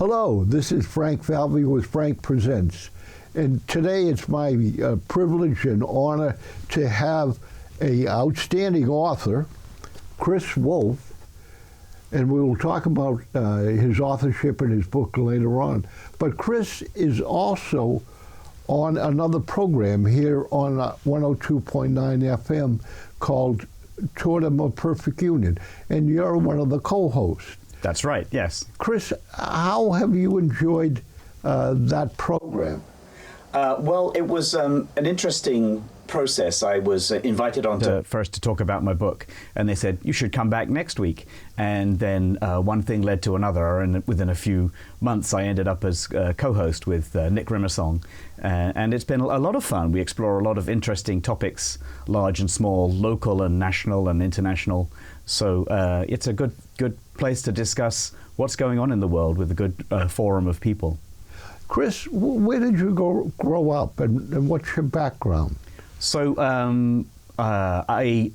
Hello, this is Frank Falvey with Frank Presents. And today it's my privilege and honor to have an outstanding author, Chris Woolf, and we will talk about his authorship in his book later on. But Chris is also on another program here on 102.9 FM called Totem of Perfect Union, and you're one of the co-hosts. That's right, yes. Chris, how have you enjoyed that program? Well, it was an interesting process. I was invited on first to talk about my book, and they said, you should come back next week. And then one thing led to another, and within a few months I ended up as co-host with Nick Rimmersong. And it's been a lot of fun. We explore a lot of interesting topics, large and small, local and national and international. So it's a good place to discuss what's going on in the world with a good forum of people. Chris, where did you grow up, and what's your background? So I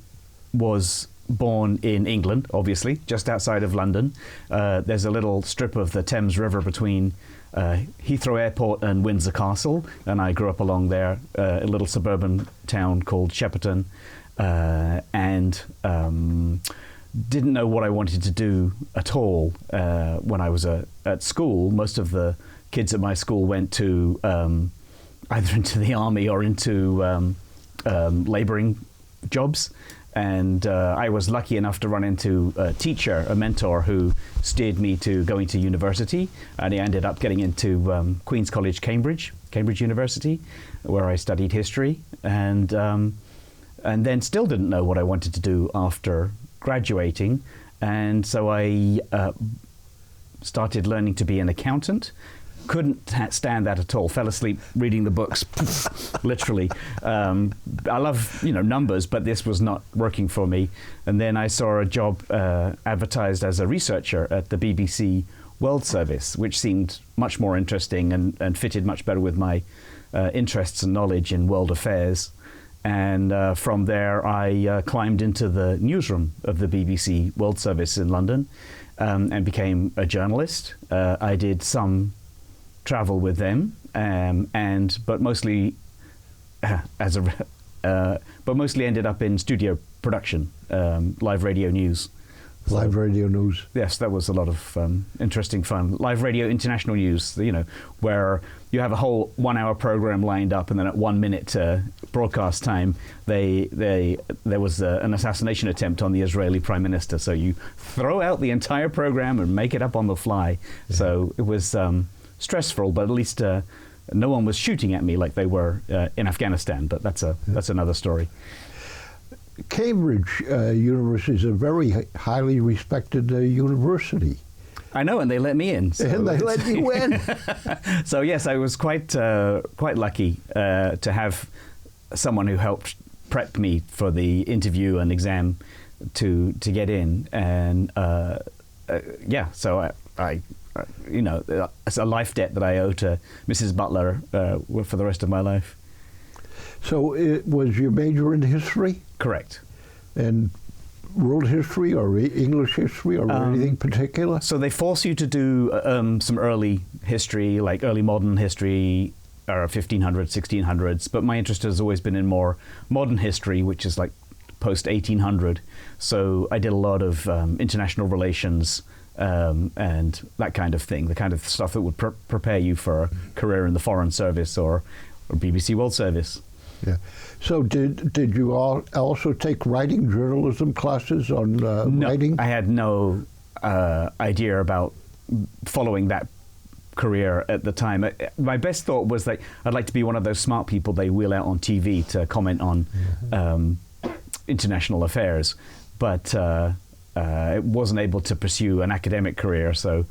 was born in England, obviously, just outside of London. There's a little strip of the Thames River between Heathrow Airport and Windsor Castle, and I grew up along there, a little suburban town called Shepperton, and didn't know what I wanted to do at all when I was at school. Most of the kids at my school went to either into the army or into labouring jobs. And I was lucky enough to run into a teacher, a mentor, who steered me to going to university. And I ended up getting into Queen's College, Cambridge University, where I studied history. And then still didn't know what I wanted to do after graduating. And so I started learning to be an accountant. Couldn't stand that at all. Fell asleep reading the books, literally. I love numbers, but this was not working for me. And then I saw a job advertised as a researcher at the BBC World Service, which seemed much more interesting and fitted much better with my interests and knowledge in world affairs. And from there, I climbed into the newsroom of the BBC World Service in London and became a journalist. I did some travel with them, but mostly mostly ended up in studio production, live radio news. Live radio news. Yes, that was a lot of interesting fun. Live radio international news, where you have a whole 1 hour program lined up, and then at 1 minute broadcast time, there was an assassination attempt on the Israeli prime minister. So you throw out the entire program and make it up on the fly. Yeah. So it was stressful, but at least no one was shooting at me like they were in Afghanistan. But that's another story. Cambridge University is a very highly respected university. I know, and they let me in. So and they let you in. So yes, I was quite lucky to have someone who helped prep me for the interview and exam to get in, and so I it's a life debt that I owe to Mrs. Butler for the rest of my life. So it was your major in history? Correct. And world history or English history or anything particular? So they force you to do some early history, like early modern history, or 1500s, 1600s. But my interest has always been in more modern history, which is like post-1800. So I did a lot of international relations and that kind of thing, the kind of stuff that would prepare you for a career in the Foreign Service or BBC World Service. Yeah. So did you also take writing journalism classes on writing? No, I had no idea about following that career at the time. My best thought was that I'd like to be one of those smart people they wheel out on TV to comment on international affairs, but I wasn't able to pursue an academic career, so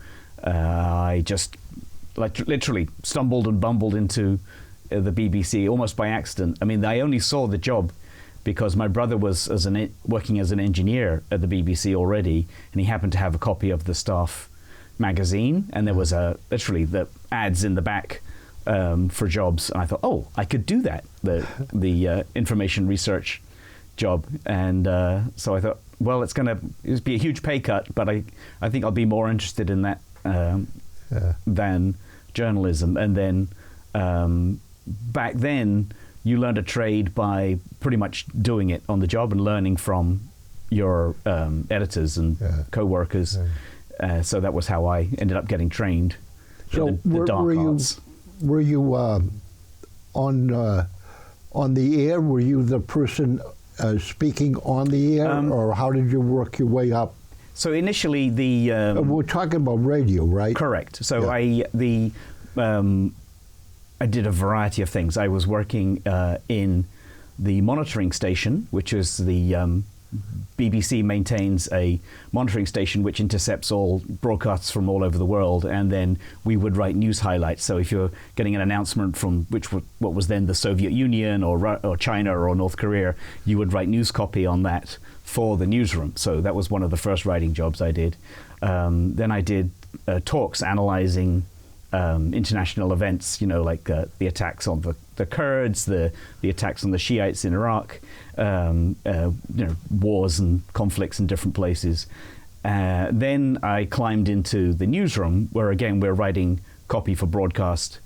I just literally stumbled and bumbled into the BBC almost by accident. I mean, I only saw the job because my brother was working as an engineer at the BBC already, and he happened to have a copy of the staff magazine, and there was literally the ads in the back for jobs, and I thought, oh, I could do that, the information research job, and so I thought, well, it's going to be a huge pay cut, but I think I'll be more interested in that than journalism. And then back then, you learned a trade by pretty much doing it on the job and learning from your editors and co-workers. So that was how I ended up getting trained. So in the dark arts. Were you on the air? Were you the person speaking on the air, or how did you work your way up? So initially, we're talking about radio, right? Correct. So I did a variety of things. I was working in the monitoring station, which is the BBC maintains a monitoring station which intercepts all broadcasts from all over the world, and then we would write news highlights. So if you're getting an announcement from what was then the Soviet Union or China or North Korea, you would write news copy on that for the newsroom. So that was one of the first writing jobs I did. Then I did talks analyzing international events, like the attacks on the Kurds, the attacks on the Shiites in Iraq, wars and conflicts in different places. Then I climbed into the newsroom, where again we're writing copy for broadcast,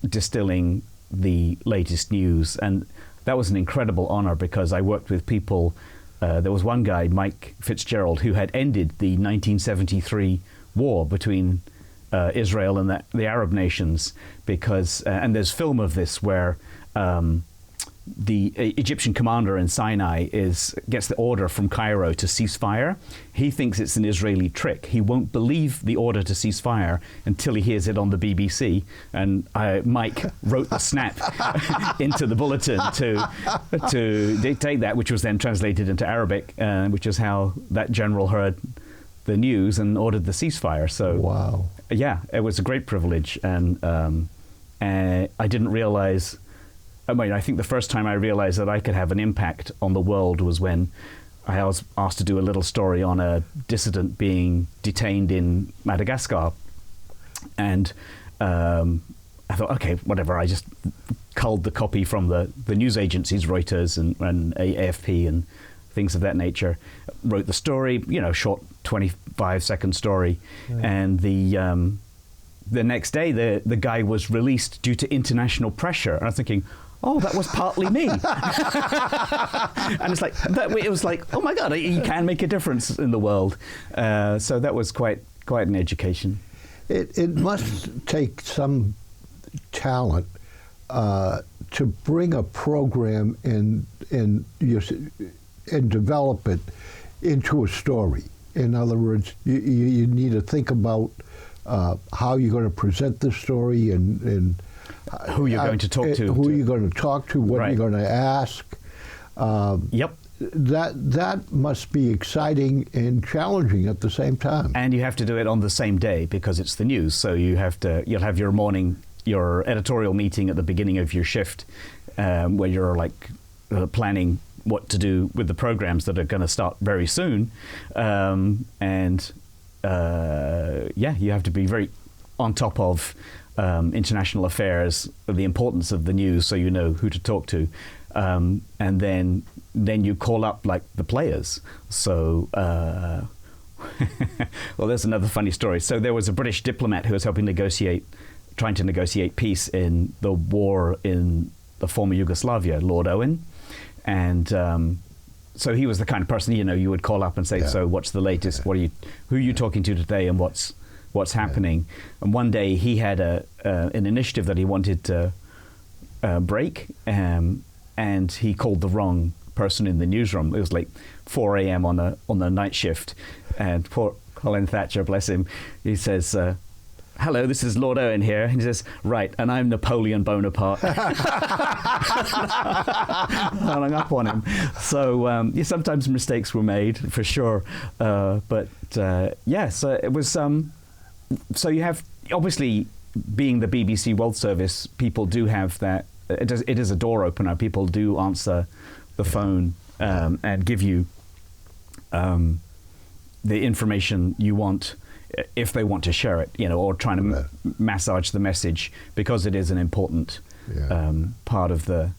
distilling the latest news, and that was an incredible honor because I worked with people. There was one guy, Mike Fitzgerald, who had ended the 1973 war between Israel and the Arab nations, because and there's film of this where the Egyptian commander in Sinai gets the order from Cairo to cease fire. He thinks it's an Israeli trick. He won't believe the order to cease fire until he hears it on the BBC. And Mike wrote the snap into the bulletin to dictate that, which was then translated into Arabic, which is how that general heard the news and ordered the ceasefire. So wow. Yeah, it was a great privilege, and I didn't realize. I think the first time I realized that I could have an impact on the world was when I was asked to do a little story on a dissident being detained in Madagascar, and I thought, okay, whatever. I just culled the copy from the news agencies, Reuters and AFP and things of that nature. Wrote the story, short 25-second story, and the next day the guy was released due to international pressure. And I was thinking, oh, that was partly me. And it was like, oh my God, you can make a difference in the world. So that was quite an education. It must take some talent to bring a program and develop it into a story. In other words, you need to think about how you're going to present the story and who you're going to talk to. Who you're going to talk to, what you're going to ask. Yep. That must be exciting and challenging at the same time. And you have to do it on the same day because it's the news. So you'll have your editorial meeting at the beginning of your shift, where you're planning what to do with the programs that are going to start very soon. You have to be very on top of international affairs, the importance of the news, so you know who to talk to, and then you call up the players. So, well, there's another funny story. So there was a British diplomat who was trying to negotiate peace in the war in the former Yugoslavia, Lord Owen, and so he was the kind of person you would call up and say, so what's the latest? Who are you talking to today, and what's happening? And one day he had an initiative that he wanted to break, and he called the wrong person in the newsroom. It was 4 a.m. on the night shift, and poor Colin Thatcher, bless him, he says, hello, this is Lord Owen here. And he says, right, and I'm Napoleon Bonaparte. Hung up on him. So sometimes mistakes were made, for sure. So it was. So you have, obviously, being the BBC World Service, people do have that. It is a door opener. People do answer the phone and give you the information you want, if they want to share it, or trying to massage the message, because it is an important part of the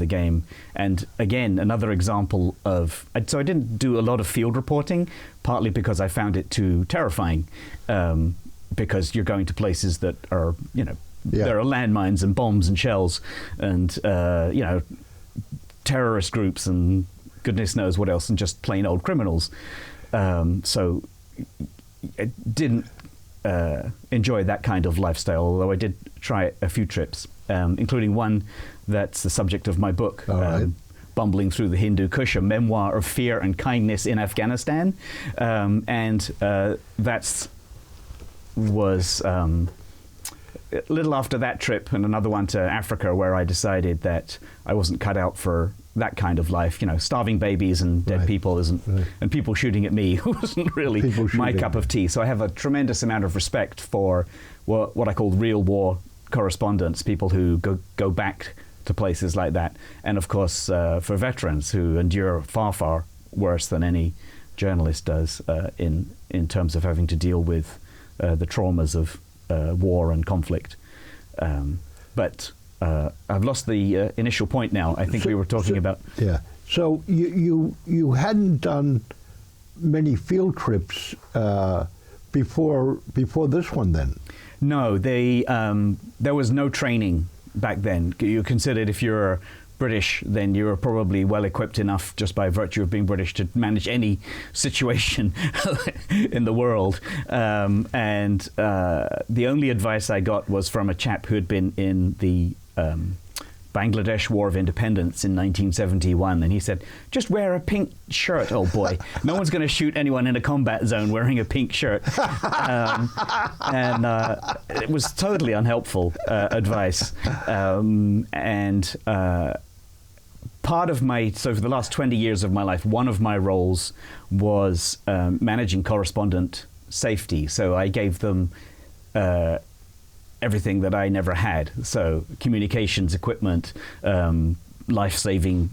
game. And again, another example of, so I didn't do a lot of field reporting, partly because I found it too terrifying. because you're going to places that are, Yeah. there are landmines and bombs and shells and, terrorist groups and goodness knows what else, and just plain old criminals. So I didn't enjoy that kind of lifestyle, although I did try a few trips, including one that's the subject of my book, All right. Bumbling Through the Hindu Kush, a memoir of fear and kindness in Afghanistan. That was a little after that trip, and another one to Africa, where I decided that I wasn't cut out for that kind of life. Starving babies and dead Right. people and people shooting at me wasn't really People my shooting. cup of tea. So I have a tremendous amount of respect for what I call real war correspondents, people who go back to places like that, and of course for veterans who endure far, far worse than any journalist does in terms of having to deal with the traumas of war and conflict. But I've lost the initial point now. I think we were talking about... Yeah. So you hadn't done many field trips before this one, then? No, there was no training back then. You considered if you're British, then you're probably well equipped enough just by virtue of being British to manage any situation in the world. And the only advice I got was from a chap who had been in the Bangladesh War of Independence in 1971, and he said, "Just wear a pink shirt, old boy. No one's going to shoot anyone in a combat zone wearing a pink shirt." And it was totally unhelpful advice. Part of so for the last 20 years of my life, one of my roles was managing correspondent safety. So I gave them everything that I never had. So communications equipment, life-saving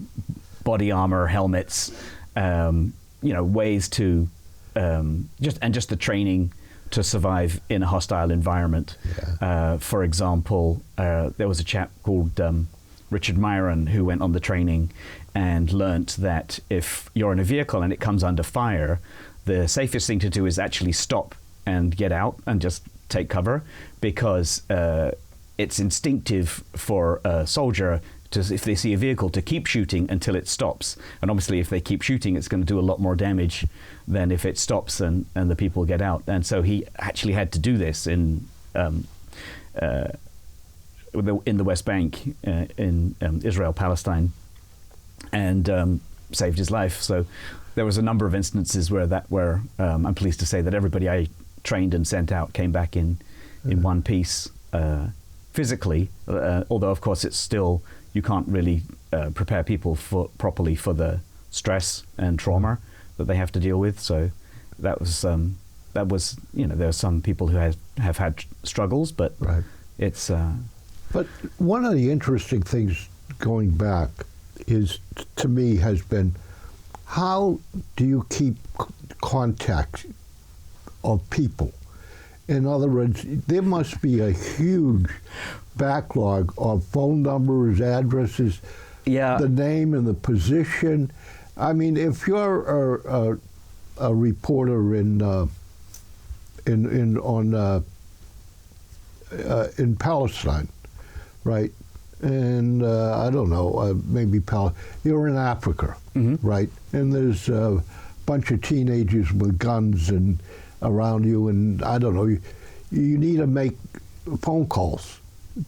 body armor, helmets, ways to just the training to survive in a hostile environment. Yeah. For example, there was a chap called Richard Myron who went on the training and learnt that if you're in a vehicle and it comes under fire, the safest thing to do is actually stop and get out and just take cover, because it's instinctive for a soldier to, if they see a vehicle, to keep shooting until it stops. And obviously if they keep shooting, it's going to do a lot more damage than if it stops and the people get out. And so he actually had to do this in the West Bank, in Israel, Palestine, and saved his life. So there was a number of instances where I'm pleased to say that everybody I trained and sent out came back in one piece physically, although of course it's still, you can't really prepare people properly for the stress and trauma that they have to deal with. So that was there are some people who have had struggles, but Right. it's But one of the interesting things going back is, to me, has been, how do you keep contact of people? In other words, there must be a huge backlog of phone numbers, addresses, yeah. the name and the position. I mean, if you're a reporter in Palestine, right? And I don't know, maybe you're in Africa, Mm-hmm. right? And there's a bunch of teenagers with guns and around you, and I don't know, you need to make phone calls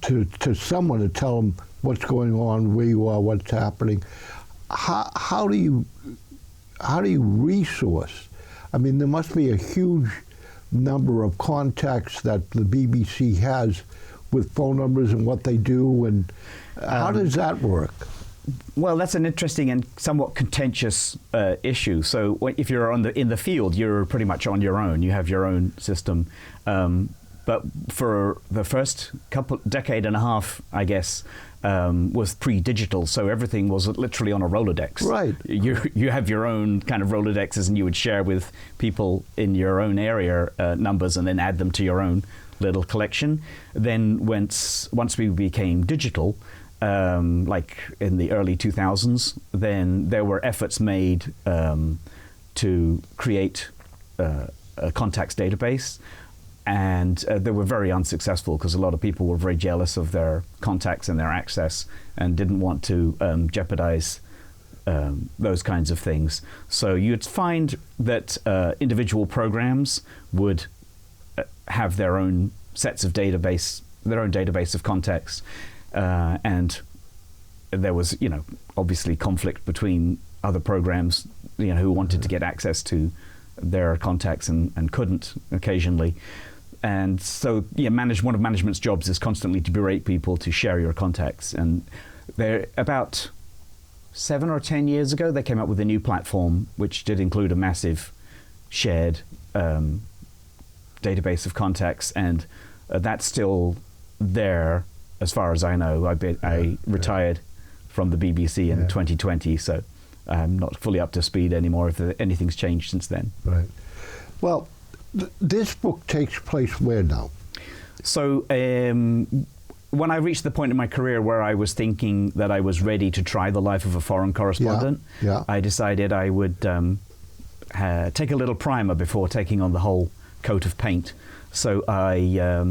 to someone to tell them what's going on, where you are, what's happening. How do you resource? I mean, there must be a huge number of contacts that the BBC has with phone numbers and what they do, and how does that work? Well, that's an interesting and somewhat contentious issue. So if you're in the field, you're pretty much on your own. You have your own system. But for the first decade and a half, I guess, was pre-digital, so everything was literally on a Rolodex. Right. You have your own kind of Rolodexes, and you would share with people in your own area numbers, and then add them to your own little collection. Then once we became digital, like in the early 2000s, then there were efforts made to create a contacts database. and they were very unsuccessful because a lot of people were very jealous of their contacts and their access and didn't want to jeopardize those kinds of things. So you'd find that individual programs would have their own sets of database, their own database of contacts, and there was, obviously conflict between other programs, who wanted to get access to their contacts and couldn't occasionally. And so, one of management's jobs is constantly to berate people to share your contacts. And they're about 7 or 10 years ago, they came up with a new platform which did include a massive shared database of contacts, and that's still there as far as I know. I retired from the BBC in 2020, so I'm not fully up to speed anymore if anything's changed since then. Right. Well, this book takes place where now? So when I reached the point in my career where I was thinking that I was ready to try the life of a foreign correspondent, I decided I would take a little primer before taking on the whole coat of paint. So I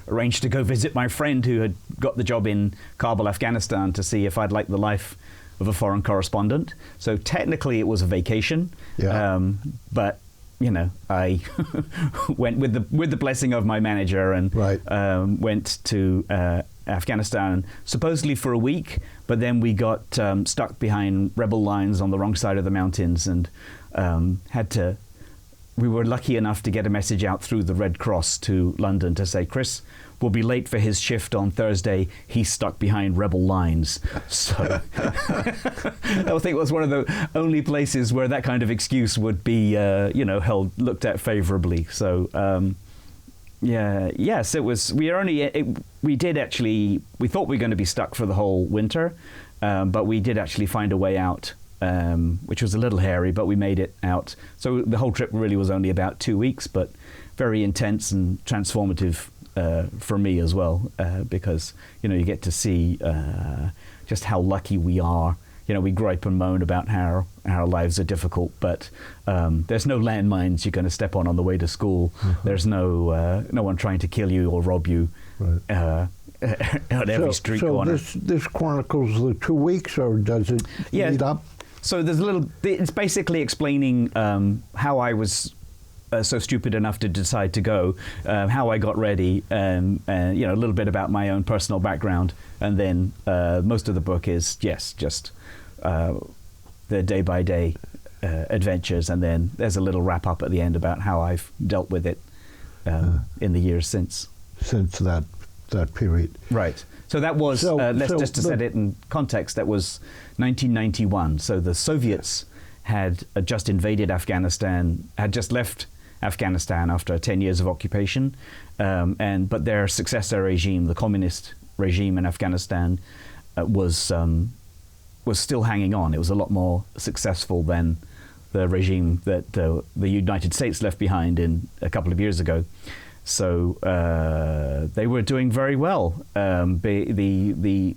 arranged to go visit my friend who had got the job in Kabul, Afghanistan, to see if I'd like the life of a foreign correspondent. So technically it was a vacation, but I went with the blessing of my manager and went to Afghanistan supposedly for a week, but then we got stuck behind rebel lines on the wrong side of the mountains and we were lucky enough to get a message out through the Red Cross to London to say, Chris will be late for his shift on Thursday. He's stuck behind rebel lines. So I think it was one of the only places where that kind of excuse would be, looked at favorably. So, yes, it was. We thought we were going to be stuck for the whole winter, but we did actually find a way out. Which was a little hairy, but we made it out. So the whole trip really was only about 2 weeks, but very intense and transformative for me as well, because you get to see just how lucky we are. We gripe and moan about how our lives are difficult, but there's no landmines you're going to step on the way to school. There's no one trying to kill you or rob you. Right. On every street corner. So this chronicles the 2 weeks, or does it lead up? So there's it's basically explaining how I was so stupid enough to decide to go, how I got ready, and a little bit about my own personal background, and then most of the book is just the day-by-day adventures, and then there's a little wrap-up at the end about how I've dealt with it in the years since. Since that period. Right. So that was, just to set it in context, that was 1991. So the Soviets had just invaded Afghanistan, had just left Afghanistan after 10 years of occupation, but their successor regime, the communist regime in Afghanistan, was still hanging on. It was a lot more successful than the regime that the United States left behind a couple of years ago. So they were doing very well. The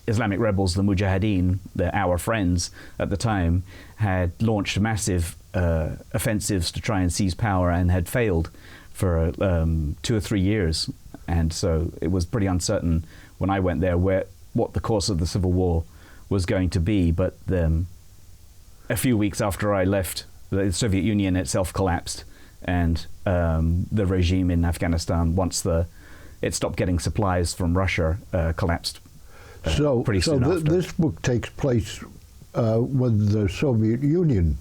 Islamic rebels, the Mujahideen, our friends at the time, had launched massive offensives to try and seize power and had failed for 2 or 3 years. And so it was pretty uncertain when I went there what the course of the civil war was going to be. But a few weeks after I left, the Soviet Union itself collapsed. And the regime in Afghanistan, once it stopped getting supplies from Russia, collapsed pretty soon after. So this book takes place when the Soviet Union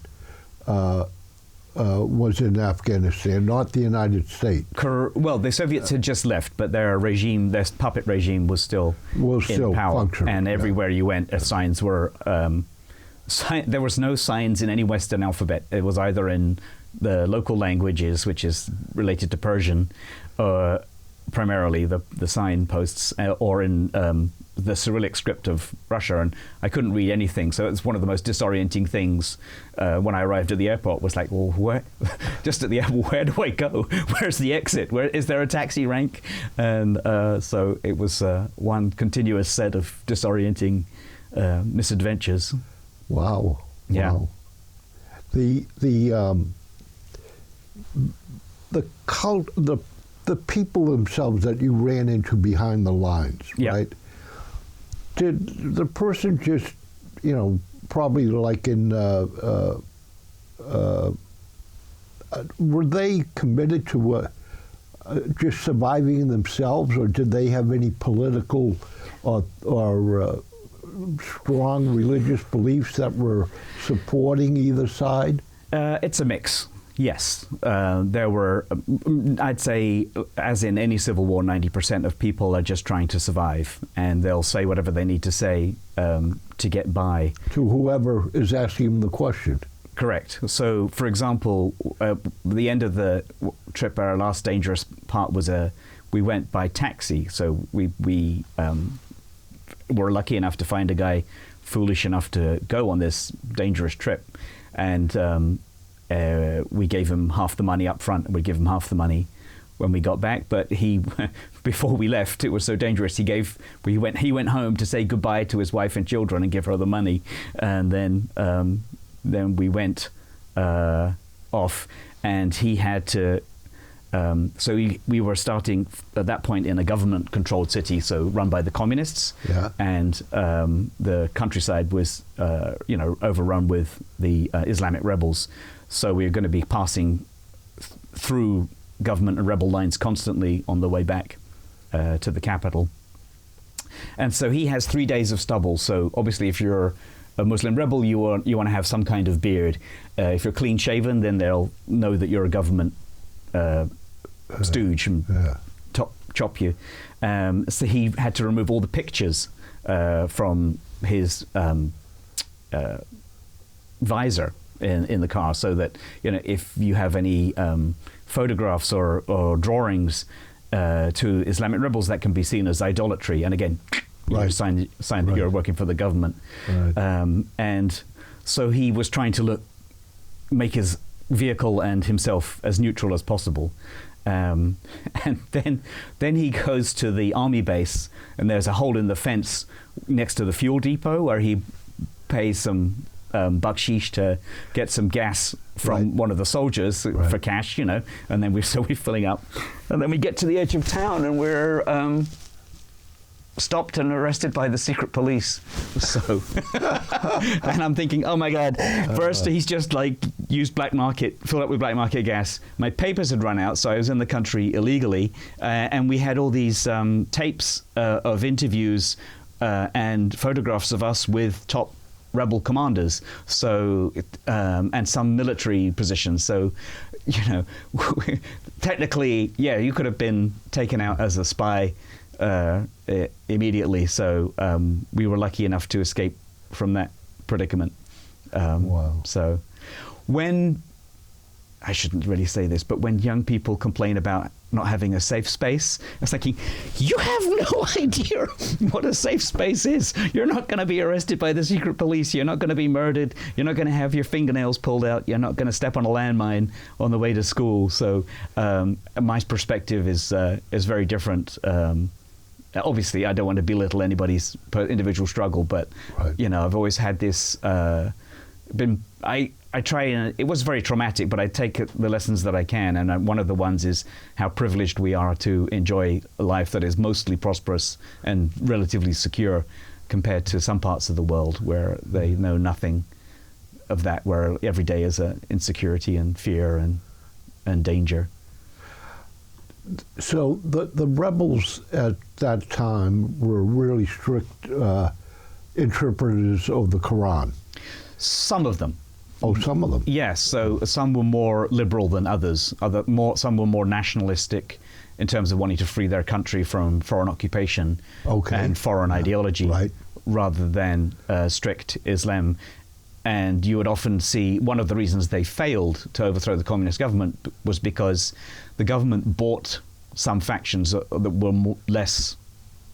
was in Afghanistan, not the United States. Well, the Soviets had just left, but their puppet regime was still in power. Functioning, and everywhere you went, signs were... there was no signs in any Western alphabet. It was either in the local languages, which is related to Persian, primarily the signposts, or in the Cyrillic script of Russia, and I couldn't read anything. So it's one of the most disorienting things when I arrived at the airport. Was like, well, where do I go? Where's the exit? Where is there a taxi rank? And so it was one continuous set of disorienting misadventures. Wow. Yeah. Wow. the people themselves that you ran into behind the lines, Yeah. right? Did the person just, probably like in, were they committed to just surviving themselves, or did they have any political or strong religious beliefs that were supporting either side? It's a mix. Yes, there were, I'd say, as in any civil war, 90% of people are just trying to survive, and they'll say whatever they need to say to get by. To whoever is asking them the question. Correct. So, for example, the end of the trip, our last dangerous part was we went by taxi. So we were lucky enough to find a guy foolish enough to go on this dangerous trip, and we gave him half the money up front, and we'd give him half the money when we got back. But he, before we left, it was so dangerous. He went home to say goodbye to his wife and children and give her the money, and then we went off, and he had to. So we were starting at that point in a government-controlled city, so run by the communists, yeah. And the countryside was, overrun with the Islamic rebels. So we were going to be passing through government and rebel lines constantly on the way back to the capital. And so he has 3 days of stubble. So obviously, if you're a Muslim rebel, you want to have some kind of beard. If you're clean-shaven, then they'll know that you're a government stooge and chop you. So he had to remove all the pictures from his visor in the car, so that if you have any photographs or drawings to Islamic rebels, that can be seen as idolatry. And again, right. sign that you're working for the government. Right. And so he was trying to make his vehicle and himself as neutral as possible. And then he goes to the army base, and there's a hole in the fence next to the fuel depot where he pays some bakshish to get some gas from one of the soldiers for cash, and then we're filling up, and then we get to the edge of town, and we're stopped and arrested by the secret police. So, and I'm thinking, oh my God! First, he's just used filled up with black market gas. My papers had run out, so I was in the country illegally, and we had all these tapes of interviews and photographs of us with top rebel commanders, so and some military positions. So, technically, you could have been taken out as a spy immediately. So we were lucky enough to escape from that predicament. Wow. So when, I shouldn't really say this, but when young people complain about not having a safe space, it's thinking, you have no idea what a safe space is. You're not going to be arrested by the secret police. You're not going to be murdered. You're not going to have your fingernails pulled out. You're not going to step on a landmine on the way to school. So my perspective is very different. Obviously, I don't want to belittle anybody's individual struggle, but I've always had this. I try, and it was very traumatic, but I take the lessons that I can, and one of the ones is how privileged we are to enjoy a life that is mostly prosperous and relatively secure, compared to some parts of the world where they know nothing of that, where every day is insecurity and fear and danger. So the rebels at that time were really strict interpreters of the Quran. Some of them. Oh, some of them. Yes, so some were more liberal than others. Some were more nationalistic in terms of wanting to free their country from foreign occupation and foreign ideology, rather than strict Islam. And you would often see one of the reasons they failed to overthrow the communist government was because the government bought some factions that were less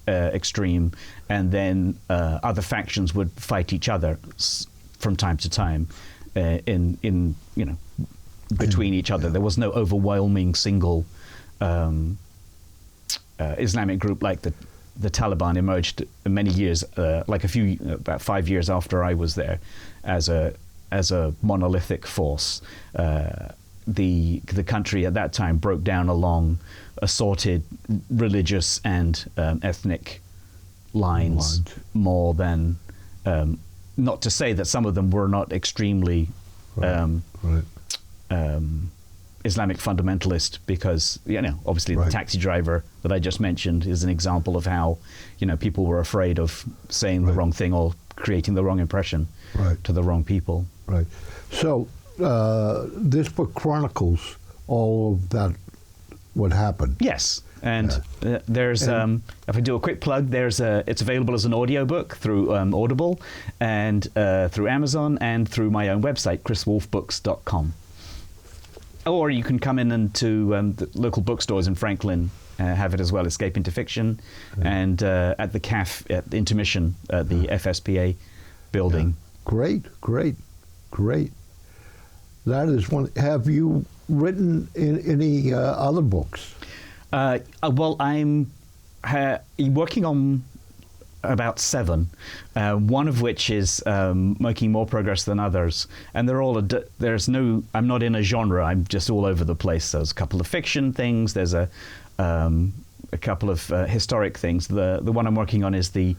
extreme, and then other factions would fight each other from time to time. Between each other. There was no overwhelming single Islamic group like the Taliban emerged many years, about 5 years after I was there, as a monolithic force. the country at that time broke down along assorted religious and ethnic lines more than. Not to say that some of them were not extremely Islamic fundamentalist, because obviously the taxi driver that I just mentioned is an example of how people were afraid of saying the wrong thing or creating the wrong impression to the wrong people. Right. So this book chronicles all of that, what happened. Yes. And there's, if I do a quick plug, it's available as an audiobook through Audible and through Amazon and through my own website, chriswolfbooks.com. Or you can come in and to the local bookstores in Franklin, have it as well, Escape into Fiction, and at the CAF at Intermission at the FSPA building. Yeah. Great. That is one. Have you written any other books? Well, I'm working on about 7, one of which is making more progress than others, and they're all I'm not in a genre. I'm just all over the place. There's a couple of fiction things. There's a couple of historic things. The one I'm working on is the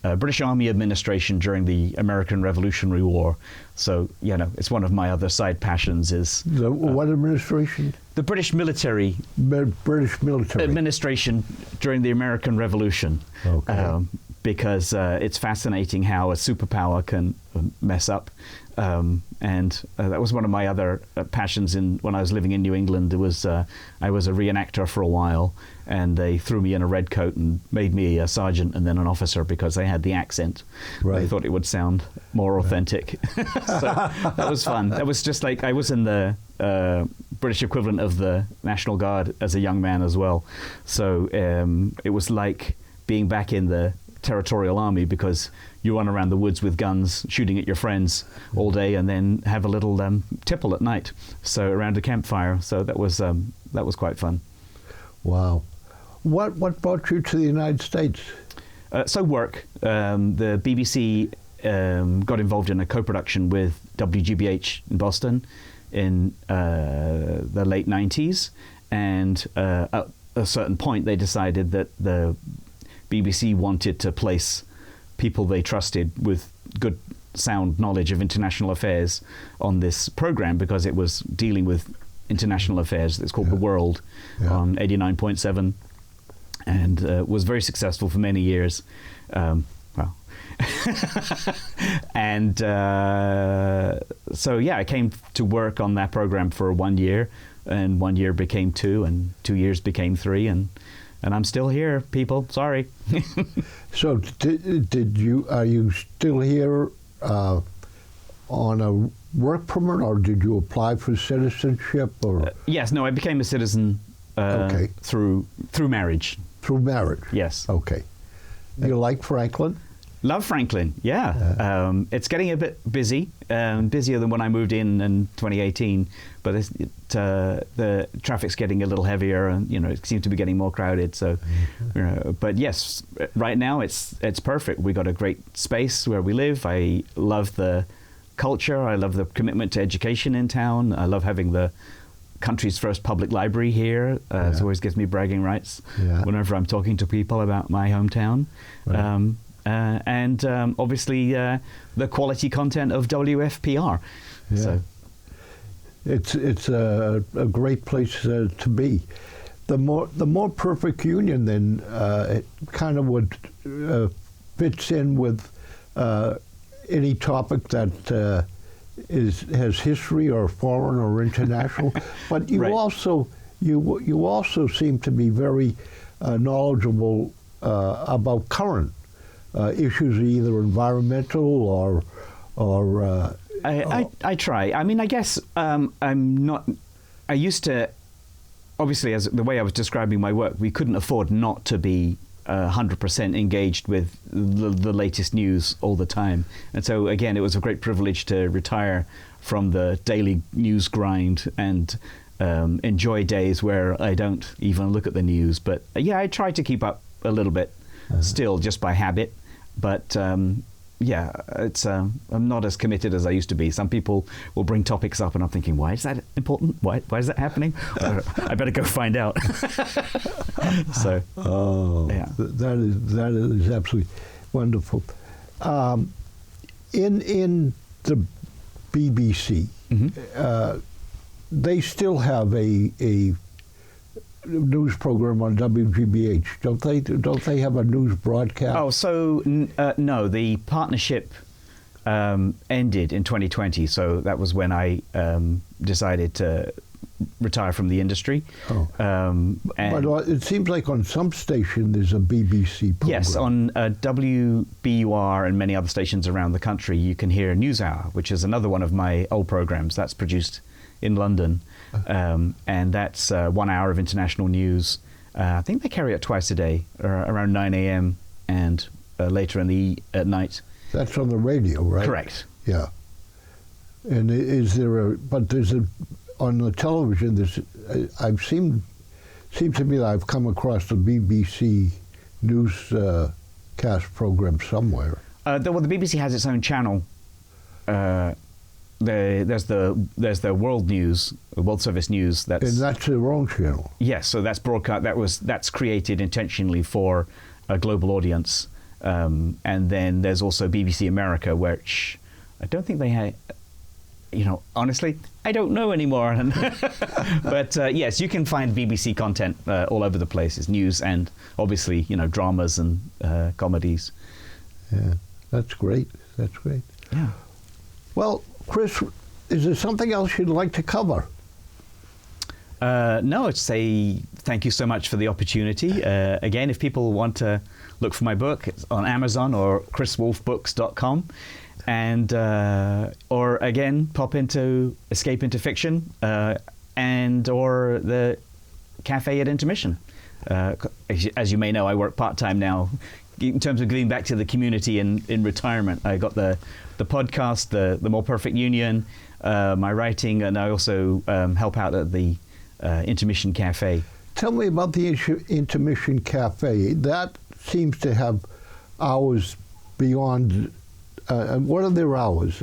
British Army administration during the American Revolutionary War. So it's one of my other side passions. Is what administration? The British military. British military administration during the American Revolution. Okay. Because it's fascinating how a superpower can mess up. And that was one of my other passions when I was living in New England. I was a reenactor for a while, and they threw me in a red coat and made me a sergeant and then an officer because they had the accent. They thought it would sound more authentic. So that was fun. That was just like I was in the British equivalent of the National Guard as a young man as well. So it was like being back in the Territorial Army, because you run around the woods with guns shooting at your friends all day and then have a little tipple at night, so around a campfire. So that was quite fun. Wow. What brought you to the United States? So work. The BBC got involved in a co-production with WGBH in Boston in the late 90s, and at a certain point they decided that the BBC wanted to place people they trusted with good sound knowledge of international affairs on this program, because it was dealing with international affairs. It's called The World on 89.7, and was very successful for many years. And so I came to work on that program for 1 year, and 1 year became 2, and 2 years became 3, and I'm still here, people. Sorry. So are you still here on a work permit, or did you apply for citizenship? Or yes, no, I became a citizen through marriage. Through marriage? Yes. Okay. You like Franklin? Love Franklin, yeah. It's getting a bit busy, busier than when I moved in 2018, but the traffic's getting a little heavier, and it seems to be getting more crowded. So, but yes, right now it's perfect. We got a great space where we live. I love the culture. I love the commitment to education in town. I love having the country's first public library here. It always gives me bragging rights whenever I'm talking to people about my hometown. Right. And obviously the quality content of WFPR. Yeah. So it's a great place to be. The more perfect union, then it kind of would fits in with any topic that has history or foreign or international. But you also seem to be very knowledgeable about current issues, either environmental or I try. I mean, I guess I'm not. I used to, obviously, as the way I was describing my work, we couldn't afford not to be 100% engaged with the latest news all the time. And so, again, it was a great privilege to retire from the daily news grind and enjoy days where I don't even look at the news. But I try to keep up a little bit still, just by habit. But yeah, it's I'm not as committed as I used to be. Some people will bring topics up, and I'm thinking, why is that important? Why is that happening? I better go find out. So, yeah. That is absolutely wonderful. In the BBC, they still have a news program on WGBH, don't they? Don't they have a news broadcast? Oh, so no, the partnership ended in 2020. So that was when I decided to retire from the industry. Oh. But it seems like on some station there's a BBC program. Yes, on WBUR and many other stations around the country, you can hear NewsHour, which is another one of my old programs that's produced in London. And that's 1 hour of international news. I think they carry it twice a day, around 9 a.m. and later at night. That's on the radio, right? Correct. Yeah. And there's on the television, seems to me that I've come across the BBC newscast program somewhere. The BBC has its own channel. There's the World News, World Service News. And that's their own channel. Yes, so that's broadcast. That's created intentionally for a global audience. And then there's also BBC America, which I don't think they had. Honestly, I don't know anymore. But yes, you can find BBC content all over the place. It's news and obviously, dramas and comedies. Yeah, that's great. That's great. Yeah. Well, Chris, is there something else you'd like to cover? No, I'd say thank you so much for the opportunity. Again, if people want to look for my book, it's on Amazon or chriswolfbooks.com. And or again, escape into fiction, and or the cafe at intermission. As you may know, I work part-time now. In terms of giving back to the community in retirement, I got the podcast, the More Perfect Union, my writing, and I also help out at the Intermission Cafe. Tell me about the Intermission Cafe. That seems to have hours beyond. What are their hours?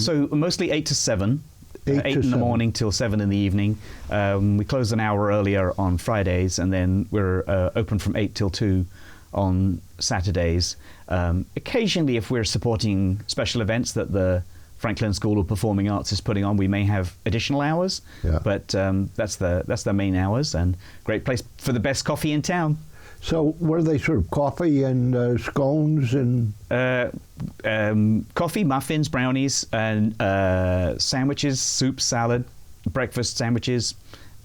So mostly 8 to 7. 8 in the morning till 7 in the evening. We close an hour earlier on Fridays, and then we're open from 8 till 2 on Saturdays. Occasionally, if we're supporting special events that the Franklin School of Performing Arts is putting on, we may have additional hours. Yeah. But that's the main hours, and great place for the best coffee in town. So what are they serve? Coffee and scones and coffee, muffins, brownies, and sandwiches, soup, salad, breakfast sandwiches.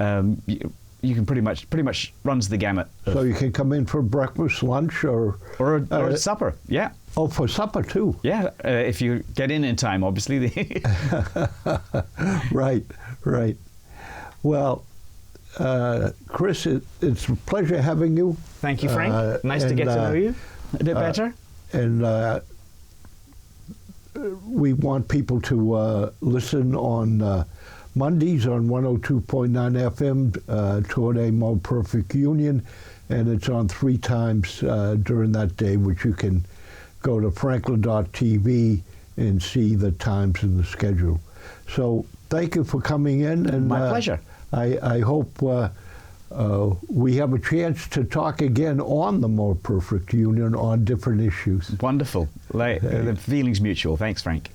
You can pretty much runs the gamut. So you can come in for breakfast, lunch, or supper. Yeah. Oh, for supper too. Yeah, if you get in time, obviously. Right. Well, Chris, it's a pleasure having you. Thank you, Frank. Nice to get to know you a bit better. And we want people to listen on Mondays on 102.9 FM toward a More Perfect Union, and it's on 3 times during that day, which you can go to franklin.tv and see the times in the schedule. So thank you for coming in. And my pleasure. I hope we have a chance to talk again on the More Perfect Union on different issues. Wonderful. The feeling's mutual. Thanks, Frank.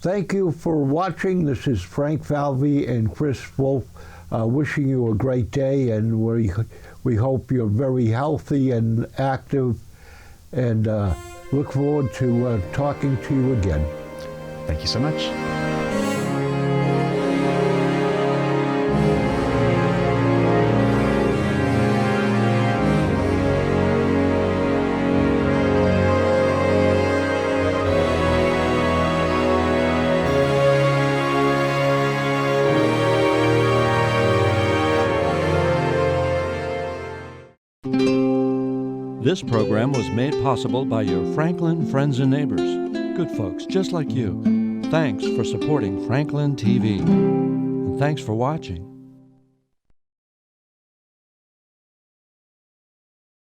Thank you for watching. This is Frank Falvey and Chris Woolf wishing you a great day, and we hope you're very healthy and active, and look forward to talking to you again. Thank you so much. This program was made possible by your Franklin friends and neighbors, good folks just like you. Thanks for supporting Franklin TV. And thanks for watching.